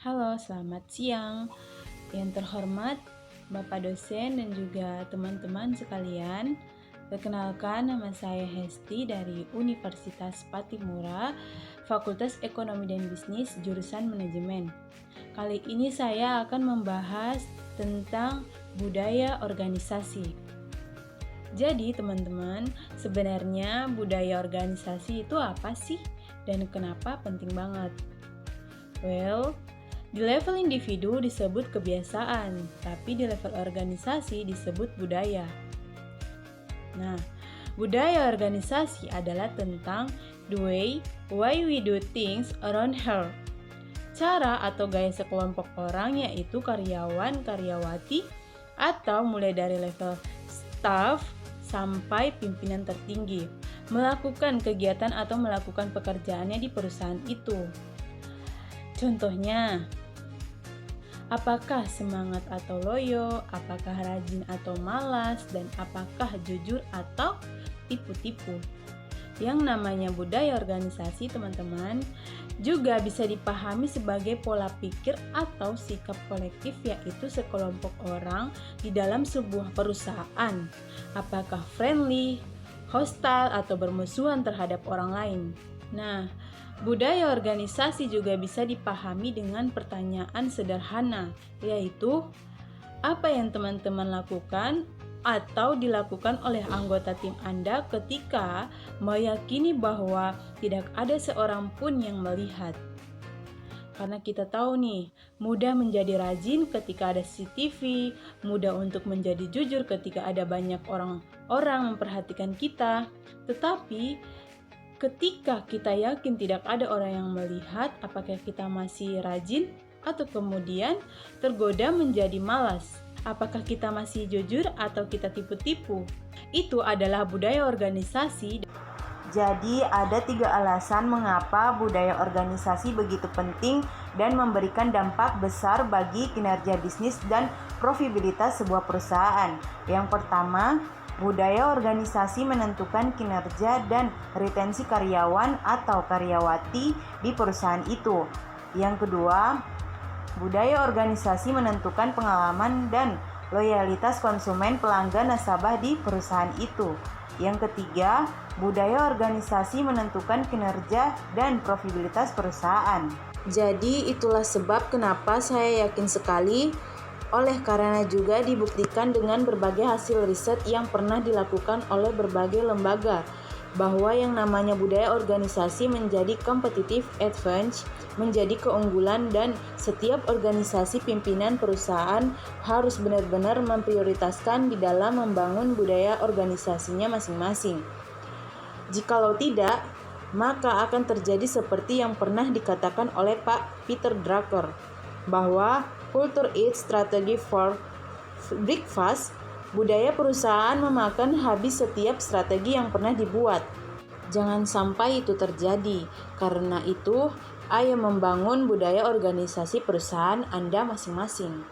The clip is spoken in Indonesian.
Halo, selamat siang. Yang terhormat Bapak dosen dan juga teman-teman sekalian. Perkenalkan, nama saya Hesti dari Universitas Patimura, Fakultas Ekonomi dan Bisnis, jurusan Manajemen. Kali ini saya akan membahas tentang budaya organisasi. Jadi, teman-teman, sebenarnya budaya organisasi itu apa sih? Dan kenapa penting banget? Well, di level individu disebut kebiasaan, tapi di level organisasi disebut budaya. Nah, budaya organisasi adalah tentang the way why we do things around here. Cara atau gaya sekelompok orang, yaitu karyawan, karyawati, atau mulai dari level staff sampai pimpinan tertinggi, melakukan kegiatan atau melakukan pekerjaannya di perusahaan itu. Contohnya, apakah semangat atau loyo, apakah rajin atau malas, dan apakah jujur atau tipu-tipu. Yang namanya budaya organisasi, teman-teman, juga bisa dipahami sebagai pola pikir atau sikap kolektif, yaitu sekelompok orang di dalam sebuah perusahaan. Apakah friendly, hostile, atau bermusuhan terhadap orang lain. Nah, budaya organisasi juga bisa dipahami dengan pertanyaan sederhana, yaitu apa yang teman-teman lakukan atau dilakukan oleh anggota tim Anda ketika meyakini bahwa tidak ada seorang pun yang melihat. Karena kita tahu nih, mudah menjadi rajin ketika ada CCTV, mudah untuk menjadi jujur ketika ada banyak orang memperhatikan kita. Tetapi ketika kita yakin tidak ada orang yang melihat, apakah kita masih rajin atau kemudian tergoda menjadi malas? Apakah kita masih jujur atau kita tipu-tipu? Itu adalah budaya organisasi. Jadi ada 3 alasan mengapa budaya organisasi begitu penting dan memberikan dampak besar bagi kinerja bisnis dan profitabilitas sebuah perusahaan. Yang pertama, budaya organisasi menentukan kinerja dan retensi karyawan atau karyawati di perusahaan itu. Yang kedua, budaya organisasi menentukan pengalaman dan loyalitas konsumen, pelanggan, nasabah di perusahaan itu. Yang ketiga, budaya organisasi menentukan kinerja dan profitabilitas perusahaan. Jadi itulah sebab kenapa saya yakin sekali, oleh karena juga dibuktikan dengan berbagai hasil riset yang pernah dilakukan oleh berbagai lembaga, bahwa yang namanya budaya organisasi menjadi competitive advantage, menjadi keunggulan, dan setiap organisasi pimpinan perusahaan harus benar-benar memprioritaskan di dalam membangun budaya organisasinya masing-masing. Jikalau tidak, maka akan terjadi seperti yang pernah dikatakan oleh Pak Peter Drucker, bahwa culture eats strategy for breakfast. Budaya perusahaan memakan habis setiap strategi yang pernah dibuat. Jangan sampai itu terjadi. Karena itu, ayo membangun budaya organisasi perusahaan Anda masing-masing.